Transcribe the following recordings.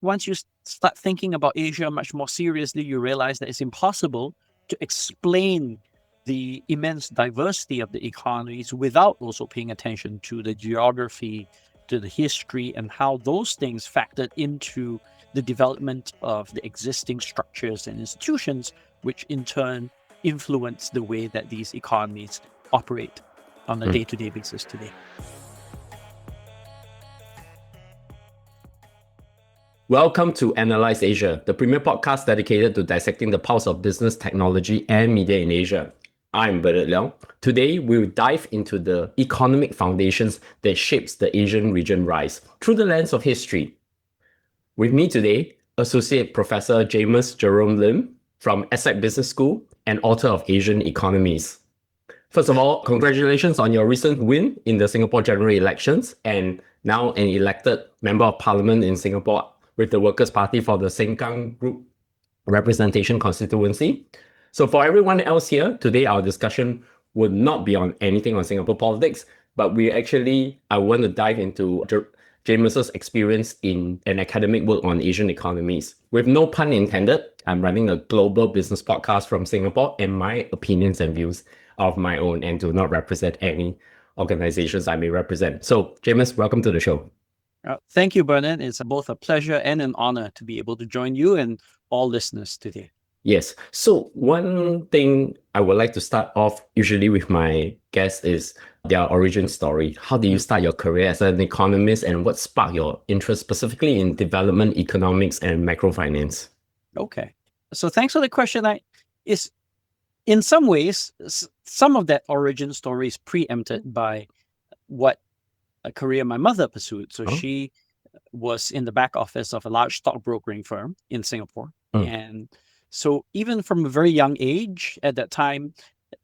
once you start thinking about Asia much more seriously, you realize that it's impossible to explain the immense diversity of the economies without also paying attention to the geography, to the history, and how those things factored into the development of the existing structures and institutions, which in turn influence the way that these economies operate on a day-to-day basis today. Welcome to Analyse Asia, the premier podcast dedicated to dissecting the pulse of business, technology, and media in Asia. I'm Bernard Leong. Today, we'll dive into the economic foundations that shapes the Asian region rise through the lens of history. With me today, Associate Professor Jamus Lim from ESSEC Business School and author of Asian Economies. First of all, congratulations on your recent win in the Singapore general elections and now an elected Member of Parliament in Singapore with the Workers' Party for the Sengkang Group Representation Constituency. So for everyone else here, today our discussion would not be on anything on Singapore politics, but I want to dive into Jamus's experience in an academic work on Asian economies. With no pun intended, I'm running a global business podcast from Singapore, and my opinions and views are of my own and do not represent any organizations I may represent. So Jamus, welcome to the show. Thank you, Bernard. It's both a pleasure and an honor to be able to join you and all listeners today. Yes. So one thing I would like to start off usually with my guests is their origin story. How did you start your career as an economist, and what sparked your interest specifically in development economics and microfinance? Okay. So thanks for the question. In some ways, some of that origin story is preempted by what a career my mother pursued. So she was in the back office of a large stockbrokering firm in Singapore. And so even from a very young age, at that time,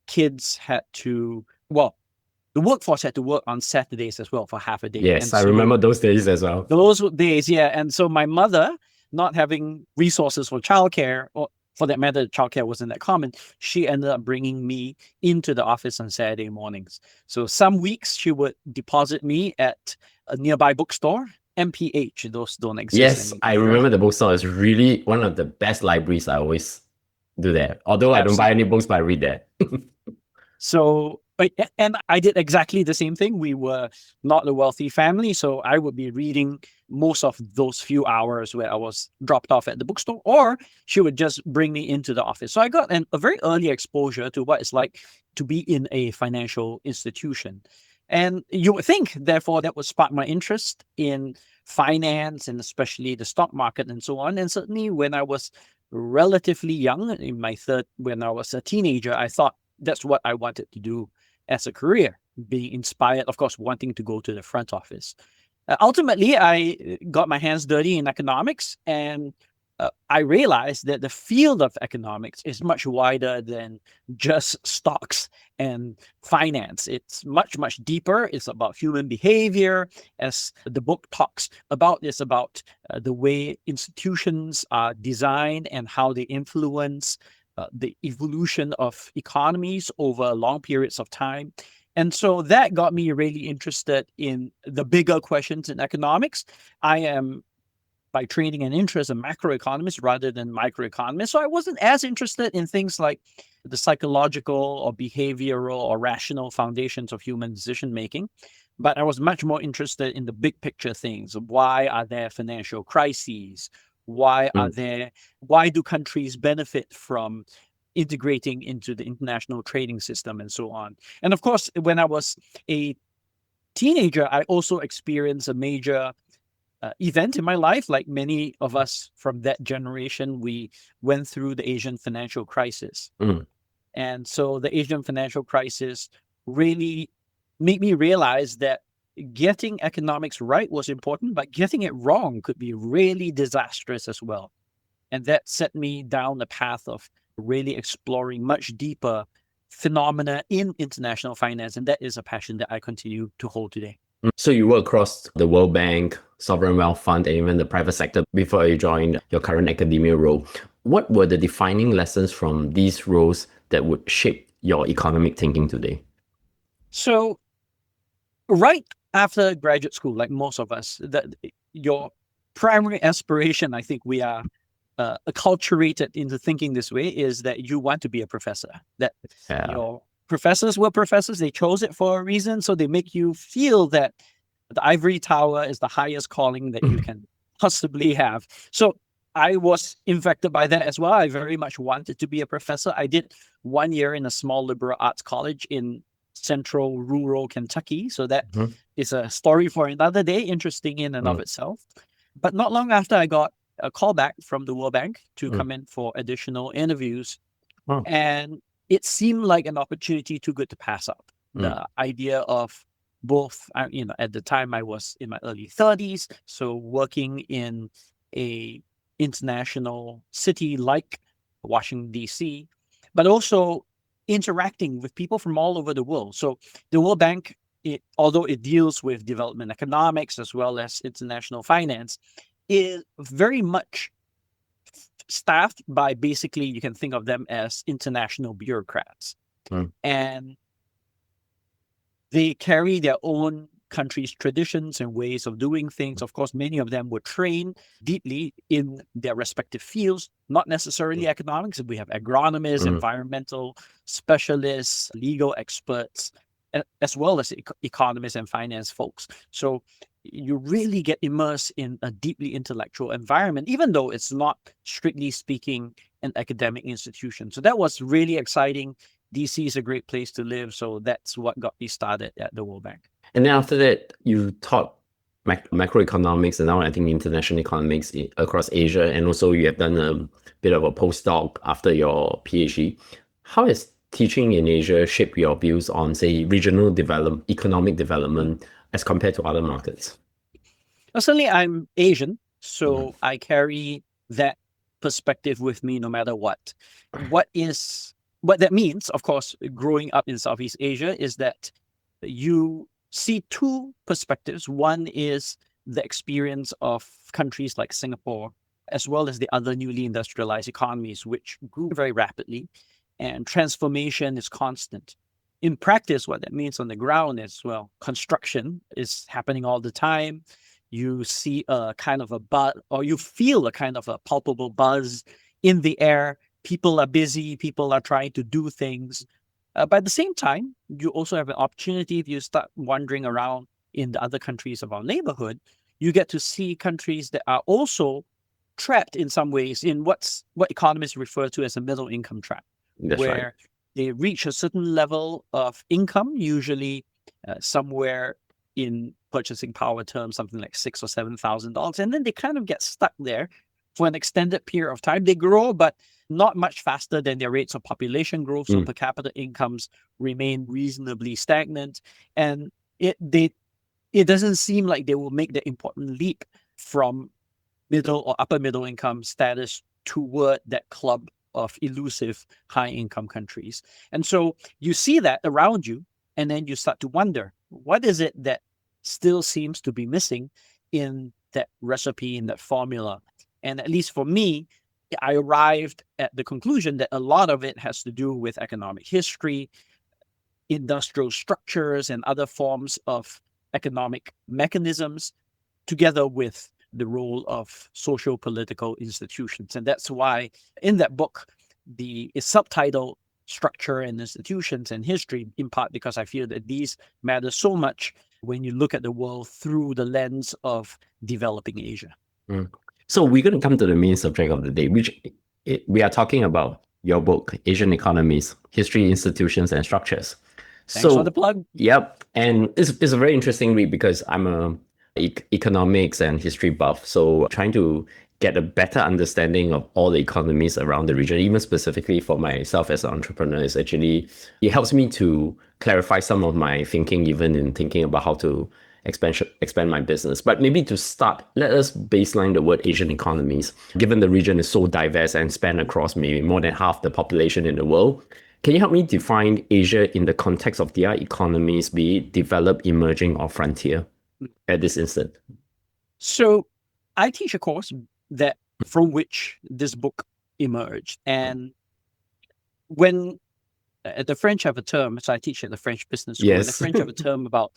kids had to, the workforce had to work on Saturdays as well for half a day. Yes, I remember those days as well. Those days, yeah. And so my mother, not having resources for childcare, or for that matter, childcare wasn't that common, she ended up bringing me into the office on Saturday mornings. So some weeks she would deposit me at a nearby bookstore. MPH, those don't exist anymore. I remember the bookstore is really one of the best libraries. I always do there. Although I don't buy any books, but I read there. So, and I did exactly the same thing. We were not a wealthy family, so I would be reading most of those few hours where I was dropped off at the bookstore, or she would just bring me into the office. So I got a very early exposure to what it's like to be in a financial institution. And you would think, therefore, that would spark my interest in finance and especially the stock market and so on. And certainly when I was relatively young, when I was a teenager, I thought that's what I wanted to do as a career, being inspired, of course, wanting to go to the front office. Ultimately, I got my hands dirty in economics, and I realized that the field of economics is much wider than just stocks and finance. It's much, much deeper. It's about human behavior, as the book talks about. It's about the way institutions are designed and how they influence the evolution of economies over long periods of time. And so that got me really interested in the bigger questions in economics. I am, by training and interest, a macroeconomist rather than microeconomist. So I wasn't as interested in things like the psychological or behavioral or rational foundations of human decision-making, but I was much more interested in the big picture things. Why are there financial crises? Why do countries benefit from integrating into the international trading system and so on? And of course, when I was a teenager, I also experienced a major event in my life. Like many of us from that generation, we went through the Asian financial crisis. And so the Asian financial crisis really made me realize that getting economics right was important, but getting it wrong could be really disastrous as well. And that set me down the path of really exploring much deeper phenomena in international finance. And that is a passion that I continue to hold today. So you work across the World Bank, Sovereign Wealth Fund, and even the private sector before you joined your current academia role. What were the defining lessons from these roles that would shape your economic thinking today? So right after graduate school, like most of us, your primary aspiration, I think we are acculturated into thinking this way, is that you want to be a professor. That your professors were professors, they chose it for a reason, so they make you feel that the ivory tower is the highest calling that you can possibly have. So I was infected by that as well. I very much wanted to be a professor. I did 1 year in a small liberal arts college in central rural Kentucky. So that is a story for another day, interesting in and of itself. But not long after, I got a call back from the World Bank to come in for additional interviews. And it seemed like an opportunity too good to pass up. The idea of both, at the time I was in my early 30s, so working in a international city like Washington, D.C., but also interacting with people from all over the world. So the World Bank, although it deals with development economics as well as international finance, is very much staffed by, basically, you can think of them as international bureaucrats. And they carry their own country's traditions and ways of doing things. Of course, many of them were trained deeply in their respective fields, not necessarily economics. We have agronomists, environmental specialists, legal experts, as well as economists and finance folks. So you really get immersed in a deeply intellectual environment, even though it's not, strictly speaking, an academic institution. So that was really exciting. DC is a great place to live. So that's what got me started at the World Bank. And then after that, you taught macroeconomics and now I think international economics across Asia. And also you have done a bit of a postdoc after your PhD. How has teaching in Asia shaped your views on, say, regional economic development as compared to other markets? Well, certainly I'm Asian, so I carry that perspective with me no matter what. What that means, of course, growing up in Southeast Asia, is that you see two perspectives. One is the experience of countries like Singapore, as well as the other newly industrialized economies, which grew very rapidly, and transformation is constant. In practice, what that means on the ground is, well, construction is happening all the time. You see a kind of a buzz, or you feel a kind of a palpable buzz in the air. People are busy, people are trying to do things. But at the same time, you also have an opportunity. If you start wandering around in the other countries of our neighborhood, you get to see countries that are also trapped in some ways in what economists refer to as a middle income trap. That's where right. they reach a certain level of income, usually somewhere in purchasing power terms, something like $6,000 or $7,000, and then they kind of get stuck there for an extended period of time. They grow, but not much faster than their rates of population growth, so per capita incomes remain reasonably stagnant, and it doesn't seem like they will make the important leap from middle or upper middle income status toward that club of elusive high income countries. And so you see that around you, and then you start to wonder, what is it that still seems to be missing in that recipe, in that formula? And at least for me, I arrived at the conclusion that a lot of it has to do with economic history, industrial structures, and other forms of economic mechanisms, together with the role of socio-political institutions. And that's why in that book, it's subtitled Structure and Institutions and History, in part because I feel that these matter so much when you look at the world through the lens of developing Asia. So we're going to come to the main subject of the day, which we are talking about your book, Asian Economies, History, Institutions, and Structures. Thanks for the plug. Yep. And it's a very interesting read because I'm a economics and history buff. So trying to get a better understanding of all the economies around the region, even specifically for myself as an entrepreneur, it helps me to clarify some of my thinking, even in thinking about how to expand my business. But maybe to start, let us baseline the word Asian economies. Given the region is so diverse and span across maybe more than half the population in the world, can you help me define Asia in the context of their economies, be it developed, emerging, or frontier at this instant? So I teach a course from which this book emerged. And when the French have a term, so I teach at the French Business School, and the French have a term about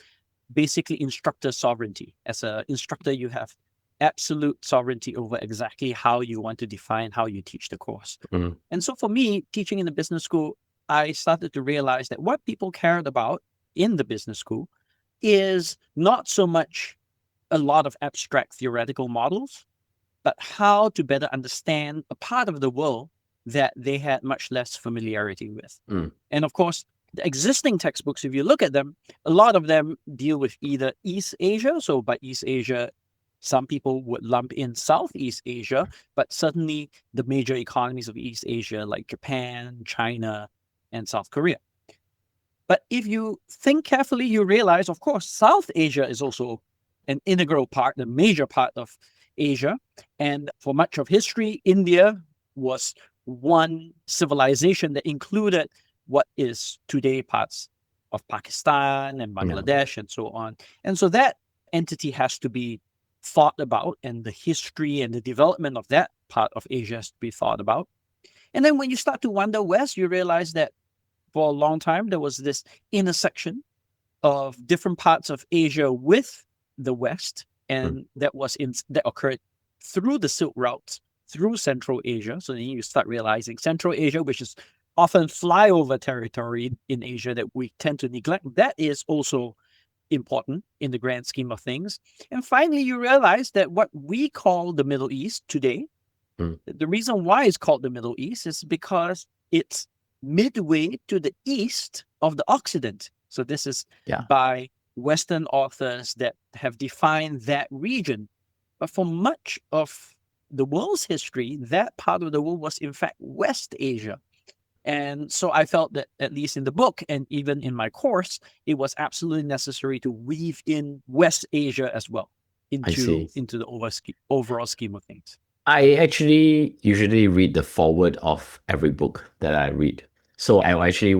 basically instructor sovereignty. As an instructor, you have absolute sovereignty over exactly how you want to define how you teach the course. Mm. And so for me, teaching in the business school, I started to realize that what people cared about in the business school is not so much a lot of abstract theoretical models, but how to better understand a part of the world that they had much less familiarity with. Mm. And of course, the existing textbooks, if you look at them, a lot of them deal with either East Asia. So by East Asia, some people would lump in Southeast Asia, but certainly the major economies of East Asia like Japan, China, and South Korea. But if you think carefully, you realize, of course, South Asia is also an integral part, a major part of Asia. And for much of history, India was one civilization that included what is today parts of Pakistan and Bangladesh and so on. And so that entity has to be thought about, and the history and the development of that part of Asia has to be thought about. And then when you start to wander west, you realize that for a long time, there was this intersection of different parts of Asia with the West, and that occurred through the Silk Routes, through Central Asia. So then you start realizing Central Asia, which is often flyover territory in Asia that we tend to neglect, that is also important in the grand scheme of things. And finally, you realize that what we call the Middle East today, the reason why it's called the Middle East is because it's midway to the east of the Occident. So this is by Western authors that have defined that region. But for much of the world's history, that part of the world was in fact West Asia. And so I felt that, at least in the book and even in my course, it was absolutely necessary to weave in West Asia as well into the overall scheme of things. I actually usually read the foreword of every book that I read. So I actually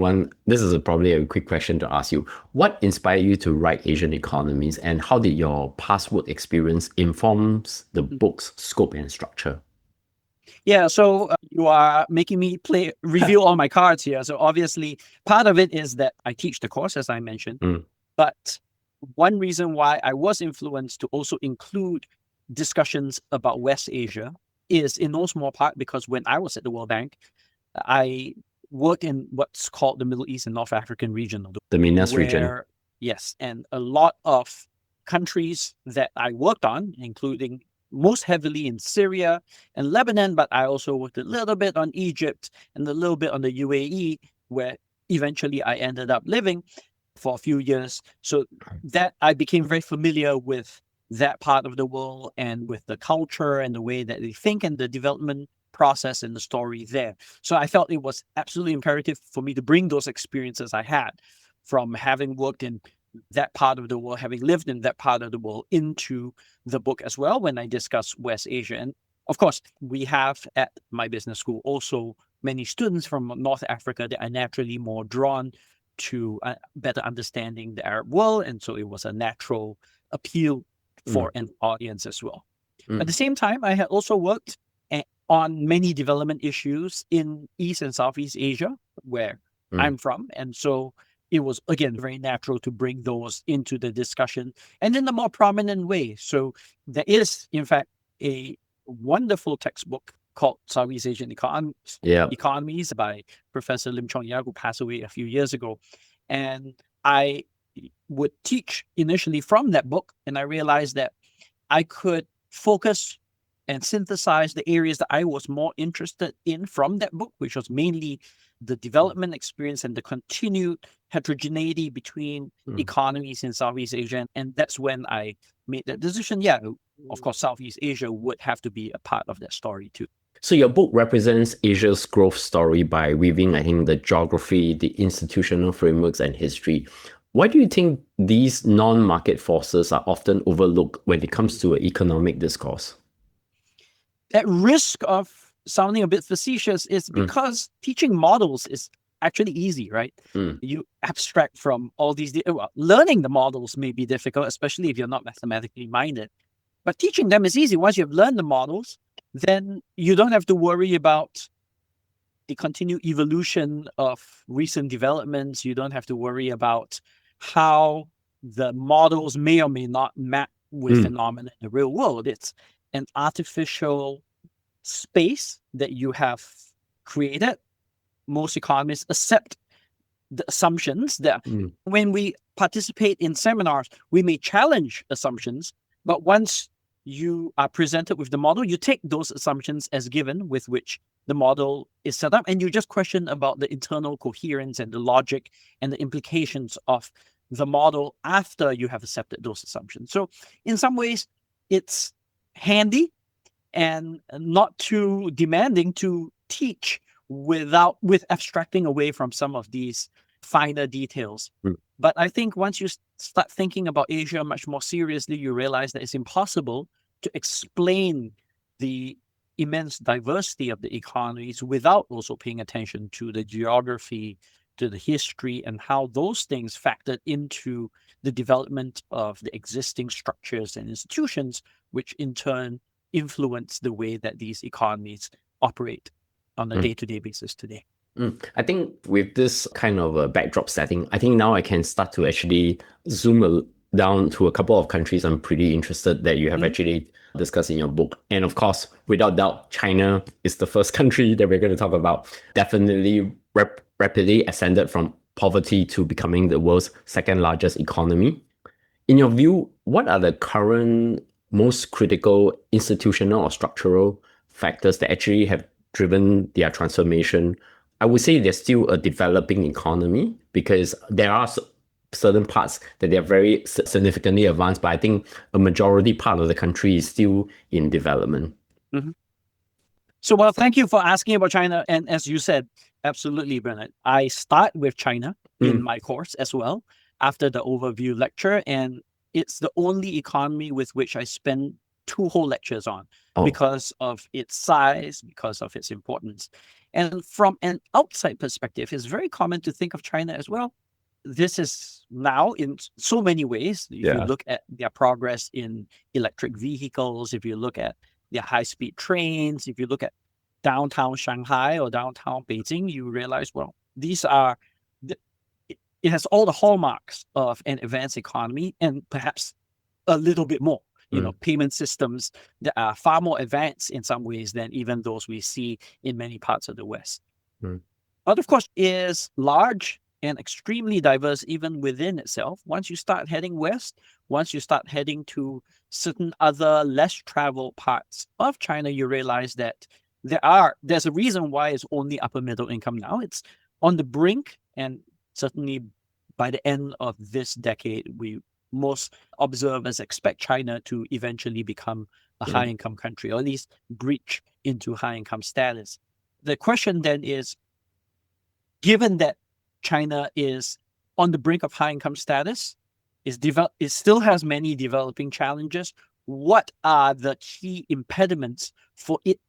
this is probably a quick question to ask you. What inspired you to write Asian Economies, and how did your past work experience informs the book's scope and structure? Yeah, so you are making me reveal all my cards here. So obviously, part of it is that I teach the course, as I mentioned. But one reason why I was influenced to also include discussions about West Asia is in no small part because when I was at the World Bank, I worked in what's called the Middle East and North African region. The MENAS region. Yes, and a lot of countries that I worked on, including most heavily in Syria and Lebanon, but I also worked a little bit on Egypt and a little bit on the UAE, where eventually I ended up living for a few years. So that I became very familiar with that part of the world and with the culture and the way that they think and the development process and the story there. So I felt it was absolutely imperative for me to bring those experiences I had from having worked in that part of the world, having lived in that part of the world, into the book as well when I discuss West Asia. And of course, we have at my business school also many students from North Africa that are naturally more drawn to better understanding the Arab world. And so it was a natural appeal for an audience as well. At the same time, I had also worked on many development issues in East and Southeast Asia, where I'm from. And so it was, again, very natural to bring those into the discussion and in a more prominent way. So there is, in fact, a wonderful textbook called Southeast Asian Economies by Professor Lim, who passed away a few years ago. And I would teach initially from that book, and I realized that I could focus and synthesize the areas that I was more interested in from that book, which was mainly the development experience and the continued heterogeneity between economies in Southeast Asia. And that's when I made that decision. Yeah, of course, Southeast Asia would have to be a part of that story too. So your book represents Asia's growth story by weaving, I think, the geography, the institutional frameworks, and history. Why do you think these non-market forces are often overlooked when it comes to an economic discourse? At risk of sounding a bit facetious is because teaching models is actually easy, right? You abstract from all these, learning the models may be difficult, especially if you're not mathematically minded. But teaching them is easy. Once you've learned the models, then you don't have to worry about the continued evolution of recent developments. You don't have to worry about how the models may or may not map with phenomena in the real world. It's an artificial space that you have created. Most economists accept the assumptions that when we participate in seminars, we may challenge assumptions, but once you are presented with the model, you take those assumptions as given with which the model is set up, and you just question about the internal coherence and the logic and the implications of the model after you have accepted those assumptions. So in some ways, it's handy and not too demanding to teach with abstracting away from some of these finer details. But I think once you start thinking about Asia much more seriously, you realize that it's impossible to explain the immense diversity of the economies without also paying attention to the geography, to the history, and how those things factored into the development of the existing structures and institutions, which in turn influence the way that these economies operate on a day-to-day basis today. I think with this kind of a backdrop setting, I think now I can start to actually zoom down to a couple of countries I'm pretty interested that you have actually discussed in your book. And of course, without doubt, China is the first country that we're going to talk about. Definitely rapidly ascended from poverty to becoming the world's second largest economy. In your view, what are the current most critical institutional or structural factors that actually have driven their transformation? I would say they're still a developing economy because there are certain parts that they're very significantly advanced, but I think a majority part of the country is still in development. So, well, thank you for asking about China. And as you said, absolutely, Bernard, I start with China in my course as well after the overview lecture. And it's the only economy with which I spend 2 whole lectures on because of its size, because of its importance. And from an outside perspective, it's very common to think of China as well. This is now in so many ways. If you look at their progress in electric vehicles, if you look at their high-speed trains, if you look at downtown Shanghai or downtown Beijing, you realize, well, these are, it has all the hallmarks of an advanced economy and perhaps a little bit more. Payment systems that are far more advanced in some ways than even those we see in many parts of the West. But of course, it is large and extremely diverse even within itself. Once you start heading west, once you start heading to certain other less traveled parts of China, you realize that there's a reason why it's only upper middle income now. It's on the brink, and certainly by the end of this decade, most observers expect China to eventually become a high-income country, or at least breach into high-income status. The question then is, given that China is on the brink of high-income status, it still has many developing challenges, what are the key impediments for it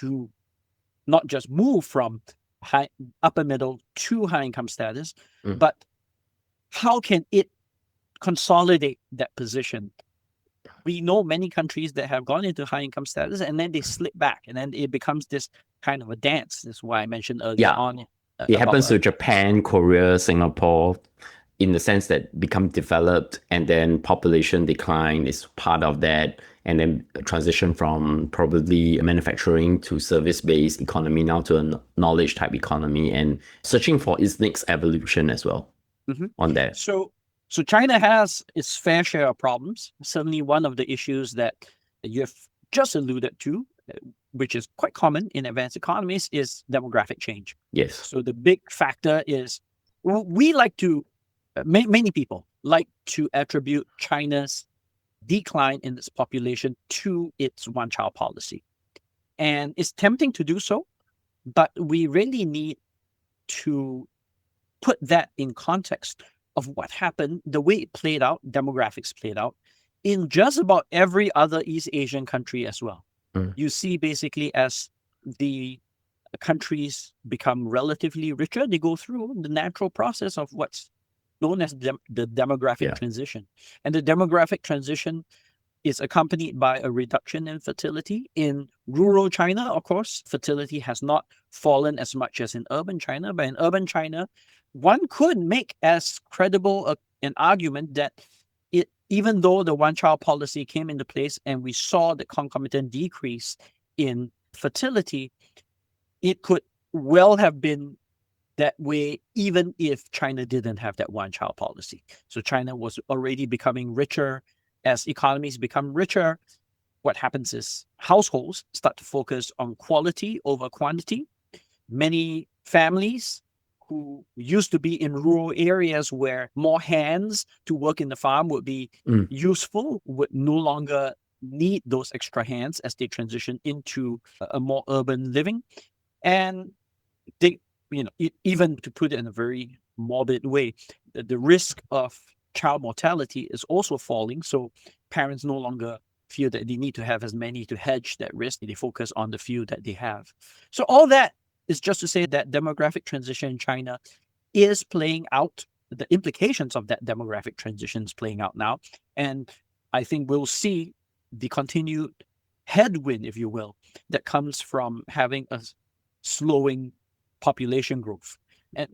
to not just move from upper middle to high-income status, but how can it consolidate that position? We know many countries that have gone into high income status and then they slip back, and then it becomes this kind of a dance. That's why I mentioned earlier on. It happens to Japan, Korea, Singapore, in the sense that become developed and then population decline is part of that, and then transition from probably manufacturing to service-based economy now to a knowledge type economy, and searching for its next evolution as well on that. So China has its fair share of problems. Certainly one of the issues that you've just alluded to, which is quite common in advanced economies, is demographic change. Yes. So the big factor is, we like to, many people like to attribute China's decline in its population to its one-child policy. And it's tempting to do so, but we really need to put that in context of what happened, the way it played out, demographics played out, in just about every other East Asian country as well. You see, basically, as the countries become relatively richer, they go through the natural process of what's known as the demographic transition. And the demographic transition is accompanied by a reduction in fertility. In rural China, of course, fertility has not fallen as much as in urban China, but in urban China, one could make as credible an argument that it even though the one-child policy came into place and we saw the concomitant decrease in fertility, it could well have been that way even if China didn't have that one-child policy. So China was already becoming richer. As economies become richer, what happens is households start to focus on quality over quantity. Many families who used to be in rural areas where more hands to work in the farm would be useful would no longer need those extra hands as they transition into a more urban living. And they, even to put it in a very morbid way, the risk of child mortality is also falling. So parents no longer feel that they need to have as many to hedge that risk. They focus on the few that they have. So all that is just to say that demographic transition in China is playing out. The implications of that demographic transition is playing out now. And I think we'll see the continued headwind, if you will, that comes from having a slowing population growth. And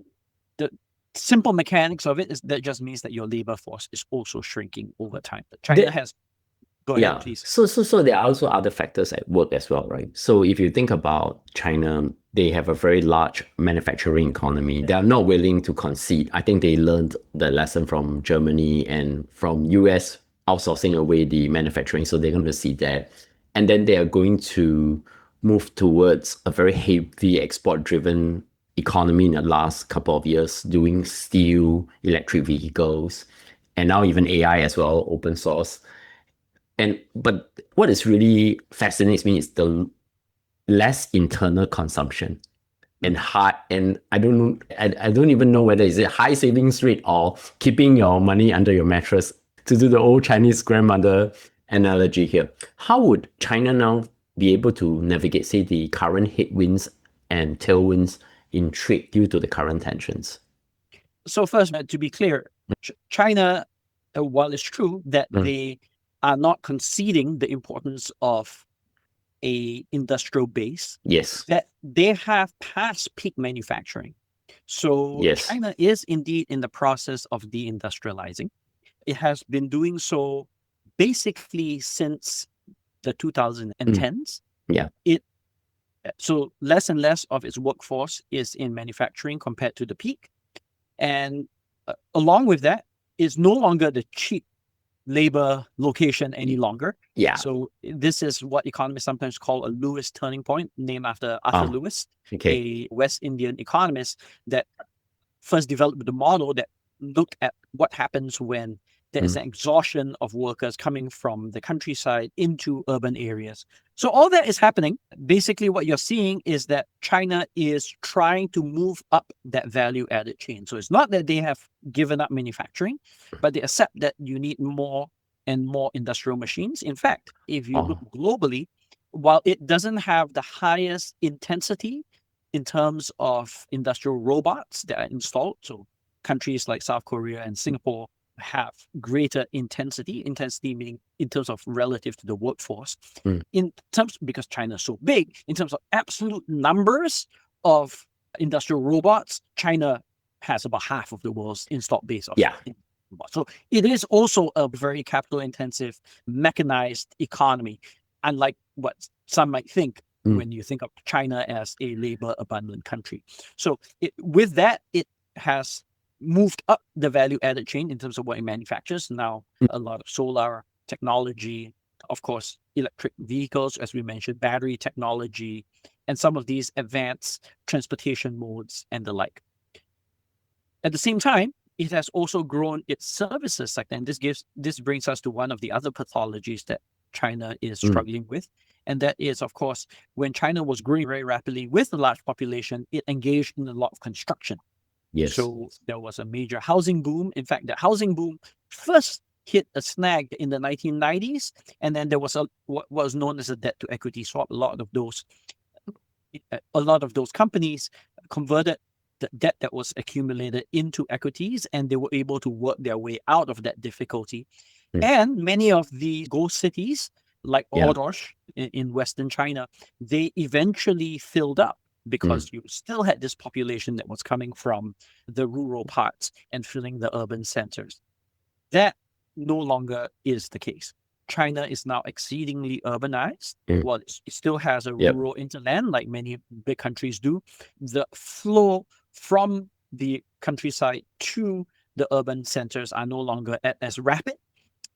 the simple mechanics of it is that just means that your labor force is also shrinking over time. China has... Go ahead, please. So there are also other factors at work as well, right? So if you think about China, they have a very large manufacturing economy. They are not willing to concede. I think they learned the lesson from Germany and from US outsourcing away the manufacturing. So they're going to see that. And then they are going to move towards a very heavy export-driven economy in the last couple of years, doing steel, electric vehicles, and now even AI as well, open source. But what is really fascinates me is the less internal consumption and high, and I don't even know whether is it high savings rate or keeping your money under your mattress, to do the old Chinese grandmother analogy here. How would China now be able to navigate, say, the current headwinds and tailwinds in trade due to the current tensions? So first, to be clear, China, while it's true that they are not conceding the importance of a industrial base, yes, that they have past peak manufacturing. So yes, China is indeed in the process of deindustrializing. It has been doing so basically since the 2010s. Yeah. So less and less of its workforce is in manufacturing compared to the peak. And along with that, is no longer the cheap labor location any longer. Yeah. So this is what economists sometimes call a Lewis turning point, named after Arthur Lewis, a West Indian economist that first developed the model that looked at what happens when there is an exhaustion of workers coming from the countryside into urban areas. So all that is happening. Basically, what you're seeing is that China is trying to move up that value-added chain. So it's not that they have given up manufacturing, but they accept that you need more and more industrial machines. In fact, if you look globally, while it doesn't have the highest intensity in terms of industrial robots that are installed, so countries like South Korea and Singapore have greater intensity meaning in terms of relative to the workforce. In terms, because China is so big, in terms of absolute numbers of industrial robots, China has about half of the world's installed base of robots. So it is also a very capital intensive, mechanized economy, unlike what some might think when you think of China as a labor abundant country. So with that, it has moved up the value-added chain in terms of what it manufactures. Now, a lot of solar technology, of course, electric vehicles, as we mentioned, battery technology, and some of these advanced transportation modes and the like. At the same time, it has also grown its services sector, and this brings us to one of the other pathologies that China is struggling with, and that is, of course, when China was growing very rapidly with a large population, it engaged in a lot of construction. Yes. So there was a major housing boom. In fact, the housing boom first hit a snag in the 1990s, and then there was what was known as a debt to equity swap. A lot of those companies converted the debt that was accumulated into equities, and they were able to work their way out of that difficulty. And many of the ghost cities, like Ordos in Western China, they eventually filled up, because you still had this population that was coming from the rural parts and filling the urban centers. That no longer is the case. China is now exceedingly urbanized. Well, it still has a rural hinterland like many big countries do. The flow from the countryside to the urban centers are no longer as rapid.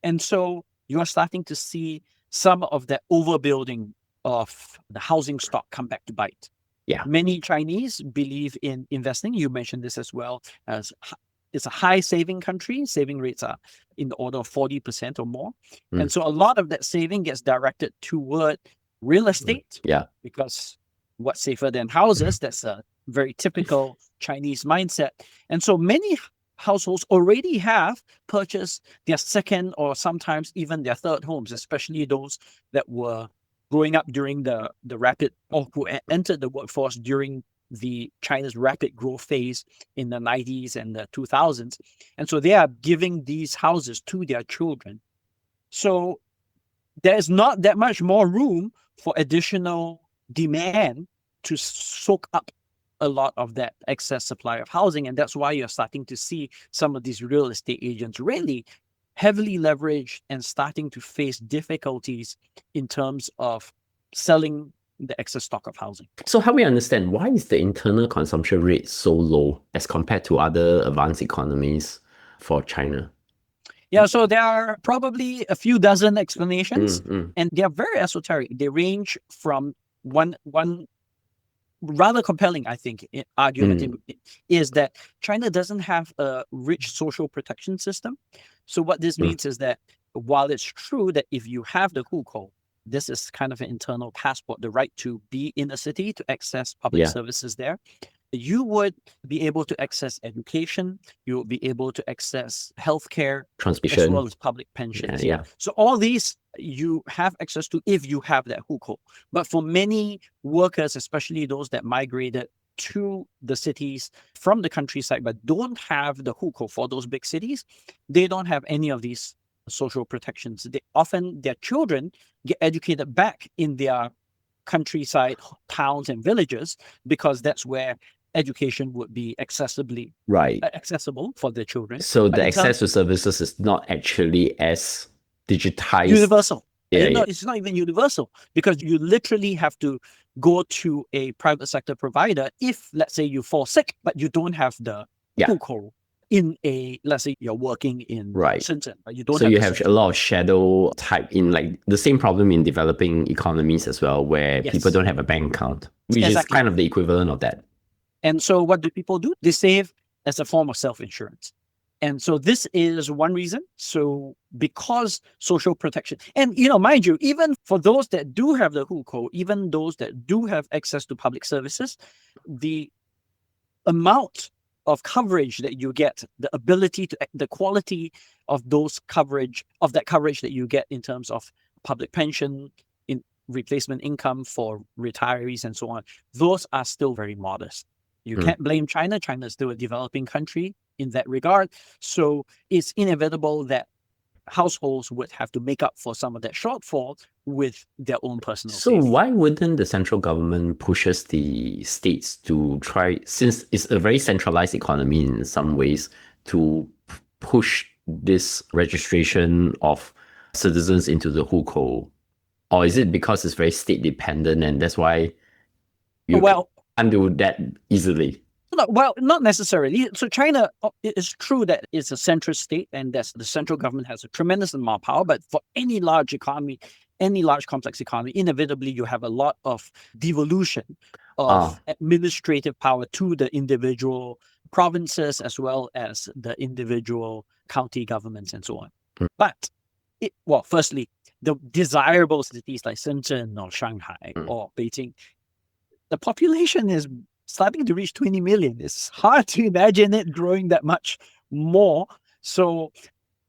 And so you are starting to see some of that overbuilding of the housing stock come back to bite. Many Chinese believe in investing. You mentioned this as well, as it's a high saving country. Saving rates are in the order of 40% or more. And so a lot of that saving gets directed toward real estate. Because what's safer than houses? That's a very typical Chinese mindset. And so many households already have purchased their second or sometimes even their third homes, especially those that were growing up during the rapid, or who entered the workforce during the China's rapid growth phase in the 90s and the 2000s. And so they are giving these houses to their children. So there's not that much more room for additional demand to soak up a lot of that excess supply of housing. And that's why you're starting to see some of these real estate agents really heavily leveraged and starting to face difficulties in terms of selling the excess stock of housing. So how we understand, why is the internal consumption rate so low as compared to other advanced economies for China? Yeah, so there are probably a few dozen explanations, and they are very esoteric. They range from one rather compelling, I think, argument is that China doesn't have a rich social protection system. So what this means is that while it's true that if you have the Hukou, this is kind of an internal passport, the right to be in a city, to access public services there, you would be able to access education, you will be able to access healthcare, transmission, as well as public pensions. So all these you have access to if you have that Hukou. But for many workers, especially those that migrated to the cities from the countryside but don't have the Hukou for those big cities, they don't have any of these social protections. Their children get educated back in their countryside towns and villages because that's where education would be accessible for the children. So the access to services is not actually as digitized. Universal. It's not even universal because you literally have to go to a private sector provider if, let's say, you fall sick, but you don't have the Hukou in let's say you're working in Shenzhen. But you don't so you have a lot of shadow type in like the same problem in developing economies as well, where people don't have a bank account, which is kind of the equivalent of that. And so what do people do? They save as a form of self-insurance. And so this is one reason. So because social protection, and mind you, even for those that do have the Hukou, even those that do have access to public services, the amount of coverage that you get, the quality of that coverage that you get in terms of public pension, in replacement income for retirees and so on, those are still very modest. You can't blame China. China is still a developing country in that regard. So it's inevitable that households would have to make up for some of that shortfall with their own personal savings. So why wouldn't the central government pushes the states to try, since it's a very centralized economy in some ways, to push this registration of citizens into the Hukou? Or is it because it's very state dependent and that's why you can't do that easily? Well, not necessarily. So China, it is true that it's a centrist state and that the central government has a tremendous amount of power. But for any large economy, any large complex economy, inevitably you have a lot of devolution of administrative power to the individual provinces as well as the individual county governments and so on. But, firstly, the desirable cities like Shenzhen or Shanghai or Beijing, the population is starting to reach 20 million. It's hard to imagine it growing that much more. So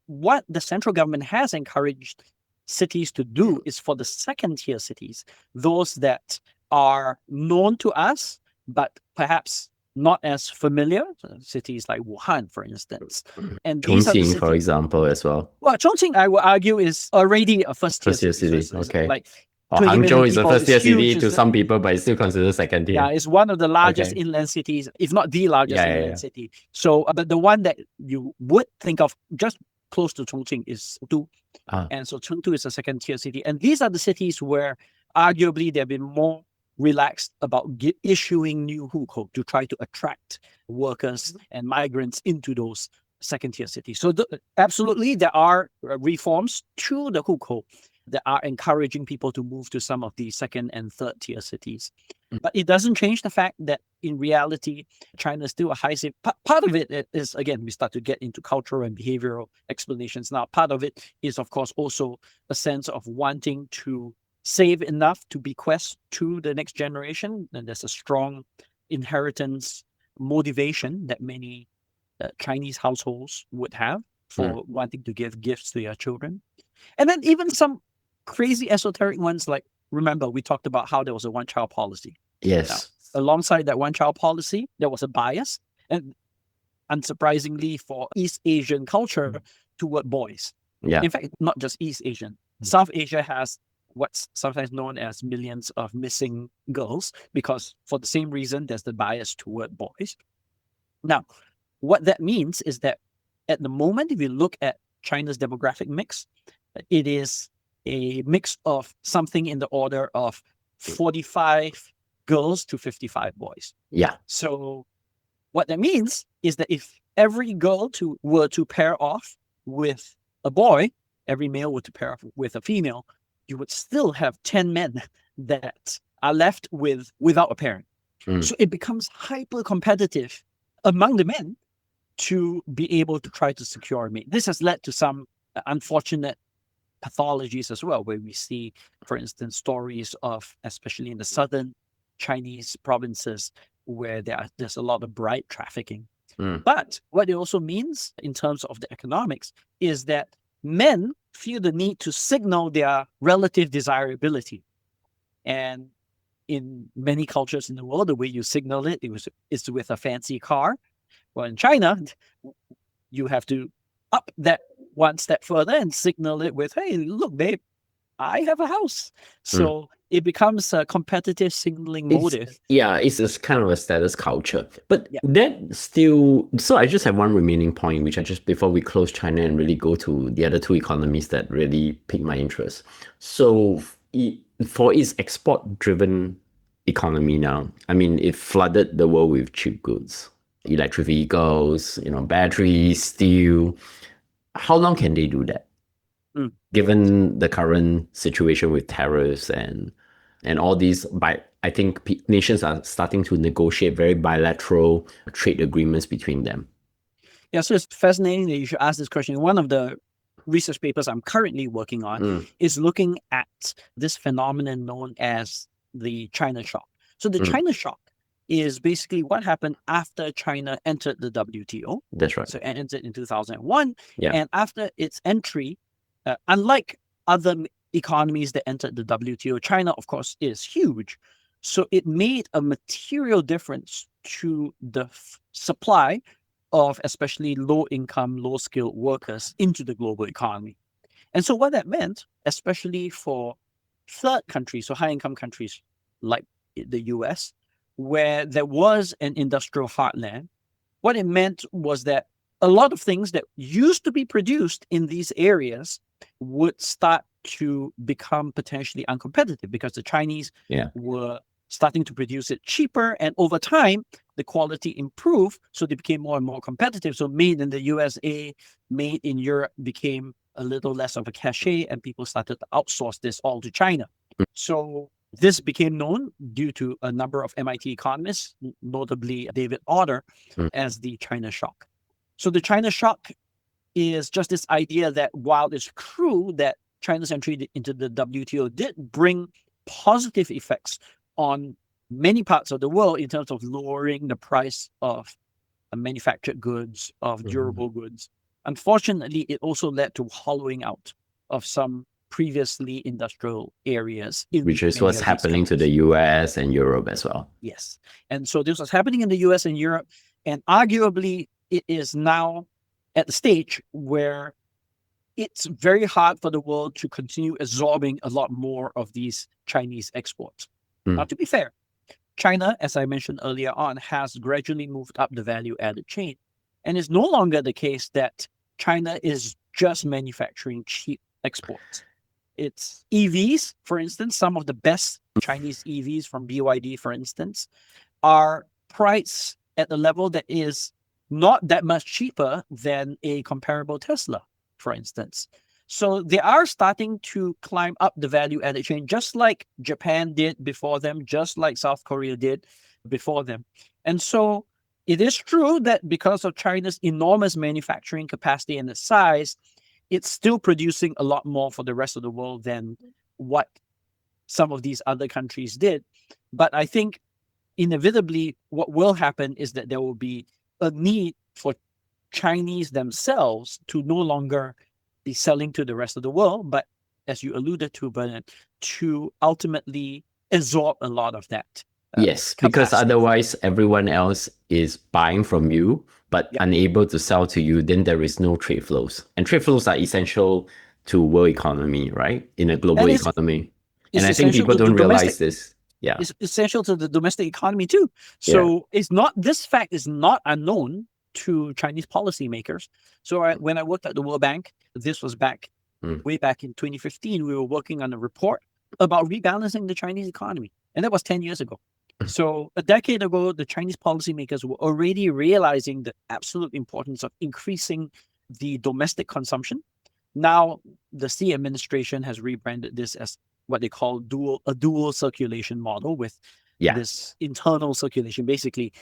what the central government has encouraged cities to do is for the second tier cities, those that are known to us, but perhaps not as familiar, cities like Wuhan, for instance. And Chongqing, for example, as well. Well, Chongqing, I would argue, is already a first-tier city. Okay. Like Hangzhou is a first-tier city to some people, but it's still considered second tier. Yeah, it's one of the largest inland cities, if not the largest inland city. So, but the one that you would think of just close to Chongqing is Chengdu. Ah. And so Chengdu is a second-tier city. And these are the cities where arguably they've been more relaxed about issuing new Hukou to try to attract workers and migrants into those second-tier cities. So absolutely, there are reforms to the Hukou that are encouraging people to move to some of the second and third-tier cities. But it doesn't change the fact that in reality, China is still a high city. Part of it is, again, we start to get into cultural and behavioral explanations. Now, part of it is, of course, also a sense of wanting to save enough to bequest to the next generation. And there's a strong inheritance motivation that many Chinese households would have for wanting to give gifts to their children. And then even some crazy esoteric ones, like, remember, we talked about how there was a one-child policy. Yes. Now, alongside that one-child policy, there was a bias, and unsurprisingly for East Asian culture, toward boys. Yeah. In fact, not just East Asian. South Asia has what's sometimes known as millions of missing girls, because for the same reason, there's the bias toward boys. Now, what that means is that at the moment, if you look at China's demographic mix, it is a mix of something in the order of 45 girls to 55 boys. Yeah. So what that means is that if every girl were to pair off with a boy, every male were to pair off with a female, you would still have 10 men that are left without a parent. So it becomes hyper competitive among the men to be able to try to secure a mate. This has led to some unfortunate pathologies as well, where we see, for instance, stories of, especially in the southern Chinese provinces, where there's a lot of bride trafficking. But what it also means in terms of the economics is that men feel the need to signal their relative desirability. And in many cultures in the world, the way you signal is with a fancy car. Well, in China, you have to up that one step further and signal it with, hey, look, babe, I have a house. So it becomes a competitive signaling motive. It's kind of a status culture. But that still, so I just have one remaining point, which I just, before we close China and really go to the other two economies that really pique my interest. So for its export-driven economy now, I mean, it flooded the world with cheap goods, electric vehicles, batteries, steel. How long can they do that? Given the current situation with tariffs and all these, I think nations are starting to negotiate very bilateral trade agreements between them. Yeah, so it's fascinating that you should ask this question. One of the research papers I'm currently working on is looking at this phenomenon known as the China shock. So the China shock is basically what happened after China entered the WTO. That's right. So it entered in 2001. Yeah. And after its entry, unlike other economies that entered the WTO, China, of course, is huge. So it made a material difference to the supply of especially low-income, low-skilled workers into the global economy. And so what that meant, especially for third countries, so high-income countries like the US, where there was an industrial heartland, what it meant was that a lot of things that used to be produced in these areas would start to become potentially uncompetitive because the Chinese were starting to produce it cheaper, and over time, the quality improved, so they became more and more competitive. So made in the USA, made in Europe became a little less of a cachet, and people started to outsource this all to China. So this became known due to a number of MIT economists, notably David Otter, as the China shock. So the China shock is just this idea that while it's true that China's entry into the WTO did bring positive effects on many parts of the world in terms of lowering the price of manufactured goods, of durable goods, unfortunately, it also led to hollowing out of some previously industrial areas. Which is what's happening to the US and Europe as well. Yes. And so this was happening in the US and Europe, and arguably it is now at the stage where it's very hard for the world to continue absorbing a lot more of these Chinese exports. Now, to be fair, China, as I mentioned earlier on, has gradually moved up the value-added chain. And it's no longer the case that China is just manufacturing cheap exports. It's EVs, for instance. Some of the best Chinese EVs from BYD, for instance, are priced at a level that is not that much cheaper than a comparable Tesla, for instance. So they are starting to climb up the value added chain, just like Japan did before them, just like South Korea did before them. And so it is true that because of China's enormous manufacturing capacity and its size, it's still producing a lot more for the rest of the world than what some of these other countries did. But I think inevitably what will happen is that there will be a need for Chinese themselves to no longer be selling to the rest of the world, but as you alluded to, Bernard, to ultimately absorb a lot of that. Yes, because capacity. otherwise everyone else is buying from you, but unable to sell to you, then there is no trade flows. And trade flows are essential to world economy, right? In a global economy. And I think people don't realize this. Yeah. It's essential to the domestic economy too. So this fact is not unknown to Chinese policymakers. So when I worked at the World Bank, this was way back in 2015, we were working on a report about rebalancing the Chinese economy. And that was 10 years ago. So a decade ago, the Chinese policymakers were already realizing the absolute importance of increasing the domestic consumption. Now, the Xi administration has rebranded this as what they call a dual circulation model with this internal circulation, basically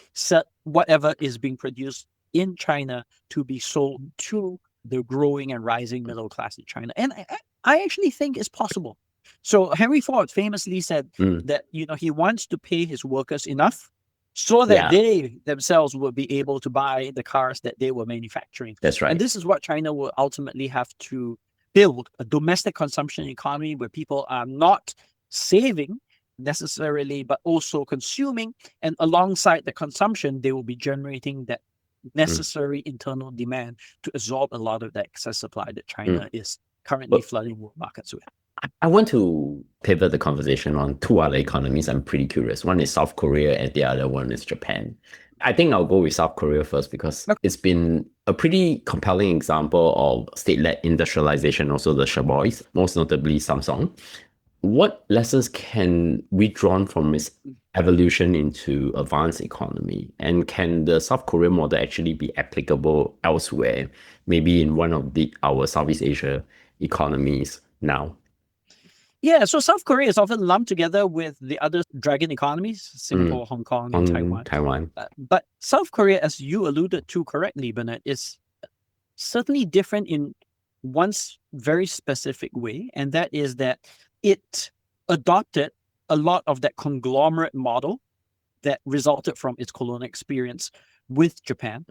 whatever is being produced in China to be sold to the growing and rising middle class in China. And I actually think it's possible. So Henry Ford famously said that he wants to pay his workers enough so that they themselves will be able to buy the cars that they were manufacturing. That's right. And this is what China will ultimately have to build, a domestic consumption economy where people are not saving necessarily, but also consuming. And alongside the consumption, they will be generating that necessary internal demand to absorb a lot of the excess supply that China is currently flooding world markets with. I want to pivot the conversation on two other economies. I'm pretty curious. One is South Korea and the other one is Japan. I think I'll go with South Korea first because it's been a pretty compelling example of state-led industrialization, also the Chaebol, most notably Samsung. What lessons can we draw from its evolution into advanced economy? And can the South Korean model actually be applicable elsewhere, maybe in one of our Southeast Asia economies now? Yeah, so South Korea is often lumped together with the other dragon economies, Singapore, Hong Kong, and Taiwan. But South Korea, as you alluded to correctly, Bernard, is certainly different in one very specific way, and that is that it adopted a lot of that conglomerate model that resulted from its colonial experience with Japan.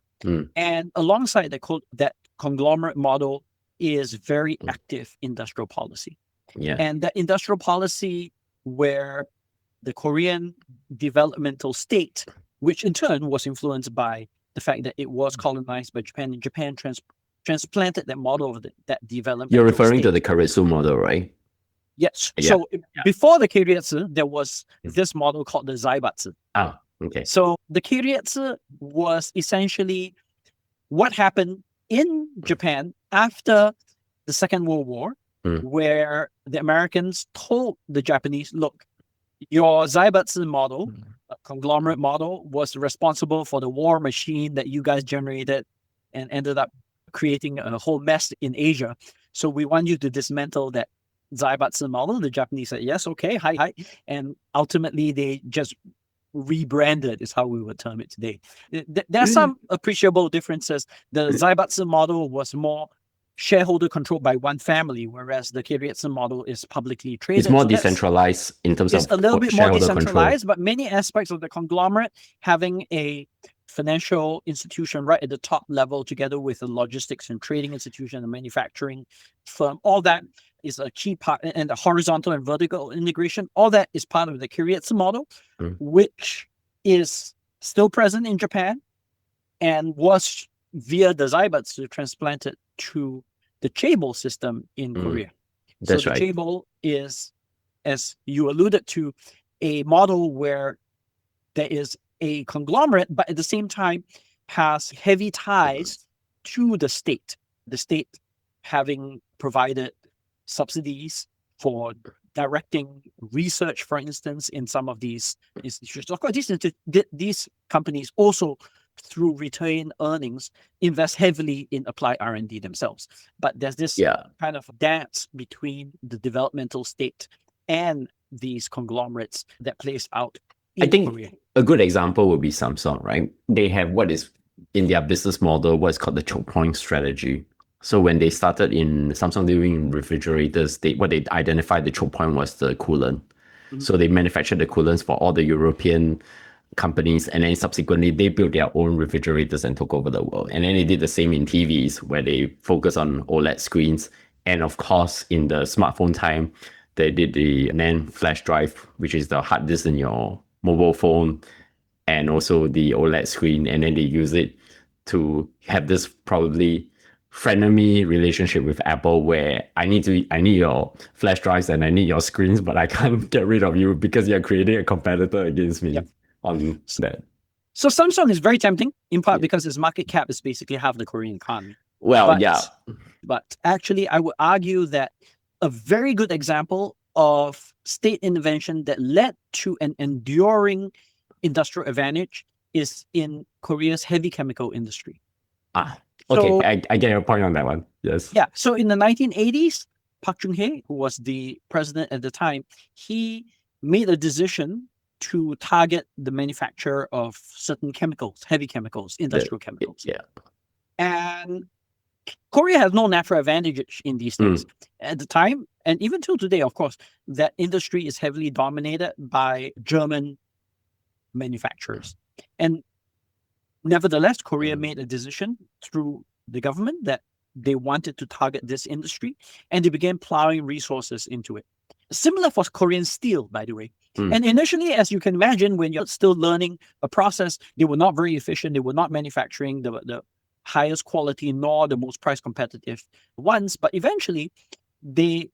And alongside that conglomerate model is very active industrial policy. And that industrial policy where the Korean developmental state, which in turn was influenced by the fact that it was colonized by Japan, and Japan transplanted that model of that development. You're referring to the Keiretsu model, right? Yes. So before the Keiretsu, there was this model called the Zaibatsu. Oh, okay. So the Keiretsu was essentially what happened in Japan after the Second World War, where the Americans told the Japanese, look, your Zaibatsu model, a conglomerate model, was responsible for the war machine that you guys generated and ended up creating a whole mess in Asia. So we want you to dismantle that Zaibatsu model. The Japanese said, yes, okay, hi. And ultimately, they just rebranded, is how we would term it today. There are some appreciable differences. The Zaibatsu model was more shareholder controlled by one family, whereas the Keiretsu model is publicly traded. It's more decentralized in terms of a little bit more decentralized, control. But many aspects of the conglomerate, having a financial institution right at the top level together with a logistics and trading institution, a manufacturing firm, all that is a key part, and the horizontal and vertical integration, all that is part of the Keiretsu model, which is still present in Japan and was via the Zaibatsu transplanted to the Chaebol system in Korea. That's so the right. Chaebol is, as you alluded to, a model where there is a conglomerate, but at the same time has heavy ties to the state. The state having provided subsidies for directing research, for instance, in some of these institutions. Of course, these companies also, through retained earnings, invest heavily in applied R&D themselves. But there's this kind of dance between the developmental state and these conglomerates that plays out in Korea. A good example would be Samsung, right? They have what is in their business model, what's called the choke point strategy. So when they started in Samsung doing refrigerators, what they identified the choke point was the coolant. So they manufactured the coolants for all the European companies, and then subsequently they built their own refrigerators and took over the world. And then they did the same in TVs, where they focus on OLED screens. And of course, in the smartphone time, they did the NAND flash drive, which is the hard disk in your mobile phone, and also the OLED screen. And then they use it to have this probably frenemy relationship with Apple, where I need your flash drives and I need your screens, but I can't get rid of you because you're creating a competitor against me on that. So Samsung is very tempting, in part because its market cap is basically half the Korean economy. But actually, I would argue that a very good example of state intervention that led to an enduring industrial advantage is in Korea's heavy chemical industry. Okay, I get your point on that one. Yes. Yeah. So in the 1980s, Park Chung-hee, who was the president at the time, he made a decision to target the manufacture of certain chemicals, heavy chemicals, industrial chemicals. And Korea has no natural advantage in these things. At the time, and even till today, of course, that industry is heavily dominated by German manufacturers. And nevertheless, Korea made a decision through the government that they wanted to target this industry, and they began plowing resources into it. Similar for Korean steel, by the way. And initially, as you can imagine, when you're still learning a process, they were not very efficient. They were not manufacturing the highest quality nor the most price competitive ones. But eventually, they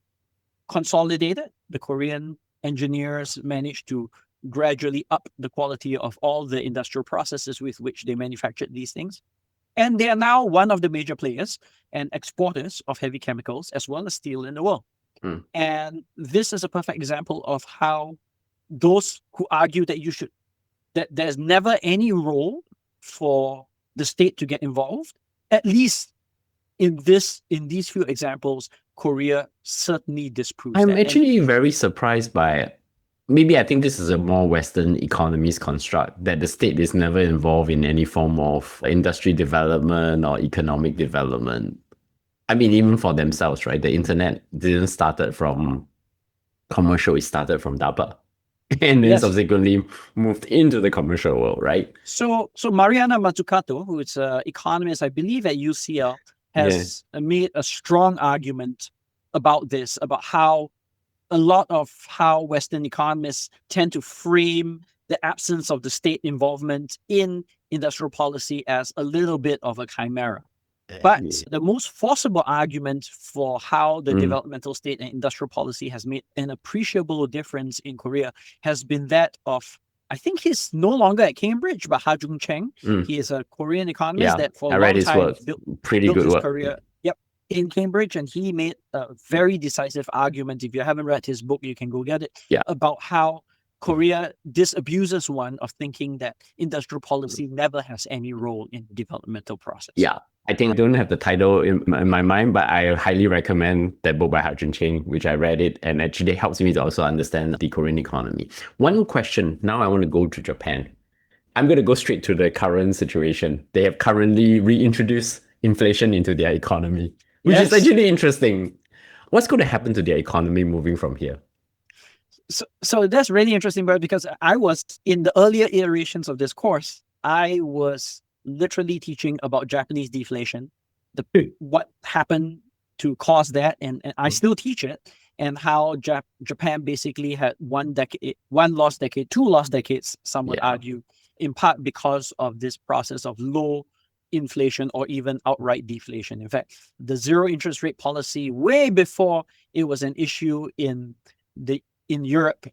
consolidated. The Korean engineers managed to gradually up the quality of all the industrial processes with which they manufactured these things. And they are now one of the major players and exporters of heavy chemicals as well as steel in the world. And this is a perfect example of how those who argue that there's never any role for the state to get involved, at least in these few examples, Korea certainly disproves that. I'm actually very surprised by, maybe I think this is a more Western economies construct, that the state is never involved in any form of industry development or economic development. I mean, even for themselves, right? The internet didn't started from commercial, it started from DARPA. And then subsequently moved into the commercial world, right? So Mariana Mazzucato, who is an economist, I believe at UCL, has made a strong argument about this, about how a lot of how Western economists tend to frame the absence of the state involvement in industrial policy as a little bit of a chimera. But the most forcible argument for how the developmental state and industrial policy has made an appreciable difference in Korea has been that of, I think he's no longer at Cambridge, but Ha Jung Cheng. He is a Korean economist that for a long time built his career in Cambridge, and he made a very decisive argument. If you haven't read his book, you can go get it, about how Korea disabuses one of thinking that industrial policy never has any role in the developmental process. I think I don't have the title in my mind, but I highly recommend that book by Ha Jun Cheng, which I read it, and actually helps me to also understand the Korean economy. One question, now I want to go to Japan. I'm going to go straight to the current situation. They have currently reintroduced inflation into their economy, which is actually interesting. What's going to happen to their economy moving from here? So that's really interesting, because I was in the earlier iterations of this course, I was literally teaching about Japanese deflation, what happened to cause that, and I still teach it, and how Japan basically had one lost decade, two lost decades, some would argue, in part because of this process of low inflation or even outright deflation. In fact, the zero interest rate policy, way before it was an issue in Europe,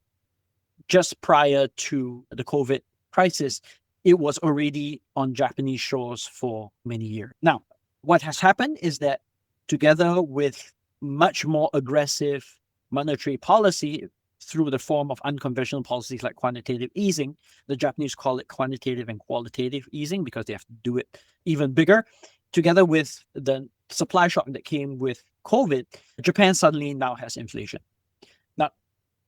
just prior to the COVID crisis, it was already on Japanese shores for many years. Now, what has happened is that together with much more aggressive monetary policy through the form of unconventional policies like quantitative easing. The Japanese call it quantitative and qualitative easing because they have to do it even bigger. Together with the supply shock that came with COVID, Japan suddenly now has inflation. Now,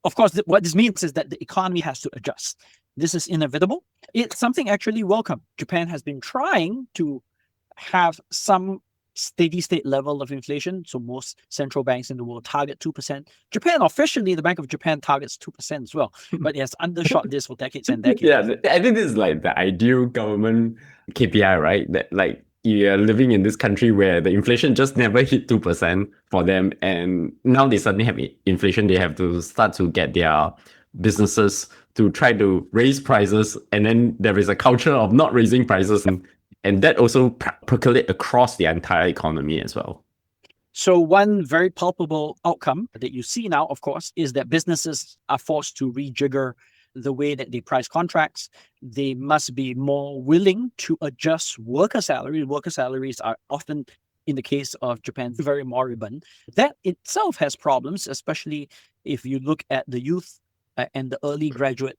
of course, what this means is that the economy has to adjust. This is inevitable. It's something actually welcome. Japan has been trying to have some steady state level of inflation. So most central banks in the world target 2%. Japan, officially, the Bank of Japan targets 2% as well, but it has undershot this for decades and decades. Yeah, I think this is like the ideal government KPI, right? That like you're living in this country where the inflation just never hit 2% for them, and now they suddenly have inflation. They have to start to get their businesses to try to raise prices, and then there is a culture of not raising prices, and that also percolate across the entire economy as well. So one very palpable outcome that you see now, of course, is that businesses are forced to rejigger the way that they price contracts. They must be more willing to adjust worker salaries. Worker salaries are often, in the case of Japan, very moribund. That itself has problems, especially if you look at the youth and the early graduate